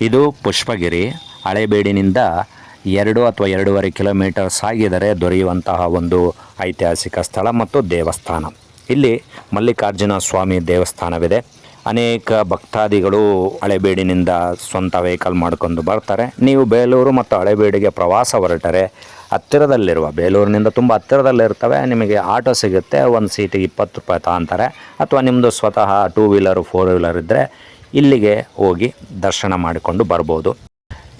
ಇದು ಪುಷ್ಪಗಿರಿ. ಹಳೇಬೀಡಿನಿಂದ 2 ಅಥವಾ 2.5 ಕಿಲೋಮೀಟರ್ ಸಾಗಿದರೆ ದೊರೆಯುವಂತಹ ಒಂದು ಐತಿಹಾಸಿಕ ಸ್ಥಳ ಮತ್ತು ದೇವಸ್ಥಾನ. ಇಲ್ಲಿ ಮಲ್ಲಿಕಾರ್ಜುನ ಸ್ವಾಮಿ ದೇವಸ್ಥಾನವಿದೆ. ಅನೇಕ ಭಕ್ತಾದಿಗಳು ಹಳೇಬೀಡಿನಿಂದ ಸ್ವಂತ ವೆಹಿಕಲ್ ಮಾಡ್ಕೊಂಡು ಬರ್ತಾರೆ. ನೀವು ಬೇಲೂರು ಮತ್ತು ಹಳೇಬೀಡಿಗೆ ಪ್ರವಾಸ ಹೊರಟರೆ ಹತ್ತಿರದಲ್ಲಿರುವ, ಬೇಲೂರಿನಿಂದ ತುಂಬ ಹತ್ತಿರದಲ್ಲಿರ್ತವೆ, ನಿಮಗೆ ಆಟೋ ಸಿಗುತ್ತೆ. ಒಂದು ಸೀಟಿಗೆ 20 ರೂಪಾಯಿ ತಗೊಂತಾರೆ. ಅಥವಾ ನಿಮ್ಮದು ಸ್ವತಃ 2 ವೀಲರು 4 ವೀಲರ್ ಇದ್ದರೆ ಇಲ್ಲಿಗೆ ಹೋಗಿ ದರ್ಶನ ಮಾಡಿಕೊಂಡು ಬರ್ಬೋದು.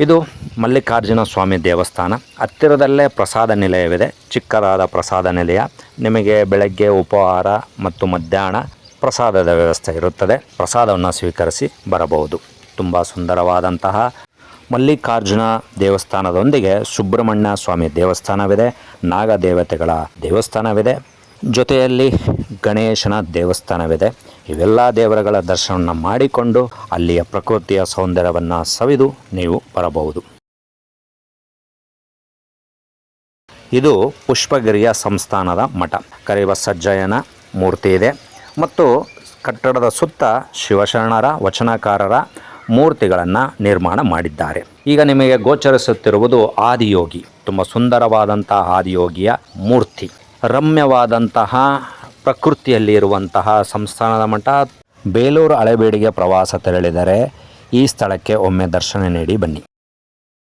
ಇದು ಮಲ್ಲಿಕಾರ್ಜುನ ಸ್ವಾಮಿ ದೇವಸ್ಥಾನ. ಹತ್ತಿರದಲ್ಲೇ ಪ್ರಸಾದ ನಿಲಯವಿದೆ, ಚಿಕ್ಕದಾದ ಪ್ರಸಾದ ನಿಲಯ. ನಿಮಗೆ ಬೆಳಗ್ಗೆ ಉಪಹಾರ ಮತ್ತು ಮಧ್ಯಾಹ್ನ ಪ್ರಸಾದದ ವ್ಯವಸ್ಥೆ ಇರುತ್ತದೆ. ಪ್ರಸಾದವನ್ನು ಸ್ವೀಕರಿಸಿ ಬರಬಹುದು. ತುಂಬ ಸುಂದರವಾದಂತಹ ಮಲ್ಲಿಕಾರ್ಜುನ ದೇವಸ್ಥಾನದೊಂದಿಗೆ ಸುಬ್ರಹ್ಮಣ್ಯ ಸ್ವಾಮಿ ದೇವಸ್ಥಾನವಿದೆ, ನಾಗದೇವತೆಗಳ ದೇವಸ್ಥಾನವಿದೆ, ಜೊತೆಯಲ್ಲಿ ಗಣೇಶನ ದೇವಸ್ಥಾನವಿದೆ. ಇವೆಲ್ಲ ದೇವರುಗಳ ದರ್ಶನವನ್ನು ಮಾಡಿಕೊಂಡು ಅಲ್ಲಿಯ ಪ್ರಕೃತಿಯ ಸೌಂದರ್ಯವನ್ನು ಸವಿದು ನೀವು ಬರಬಹುದು. ಇದು ಪುಷ್ಪಗಿರಿಯ ಸಂಸ್ಥಾನದ ಮಠ. ಕರಿಬಸಜ್ಜಯ್ಯನ ಮೂರ್ತಿ ಇದೆ ಮತ್ತು ಕಟ್ಟಡದ ಸುತ್ತ ಶಿವಶರಣರ ವಚನಕಾರರ ಮೂರ್ತಿಗಳನ್ನು ನಿರ್ಮಾಣ ಮಾಡಿದ್ದಾರೆ. ಈಗ ನಿಮಗೆ ಗೋಚರಿಸುತ್ತಿರುವುದು ಆದಿಯೋಗಿ. ತುಂಬ ಸುಂದರವಾದಂಥ ಆದಿಯೋಗಿಯ ಮೂರ್ತಿ. ರಮ್ಯವಾದಂತಹ ಪ್ರಕೃತಿಯಲ್ಲಿ ಇರುವಂತಹ ಸಂಸ್ಥಾನದ ಮಠ. ಬೇಲೂರು ಹಳೇಬೀಡಿಗೆ ಪ್ರವಾಸ ತೆರಳಿದರೆ ಈ ಸ್ಥಳಕ್ಕೆ ಒಮ್ಮೆ ದರ್ಶನ ನೀಡಿ ಬನ್ನಿ.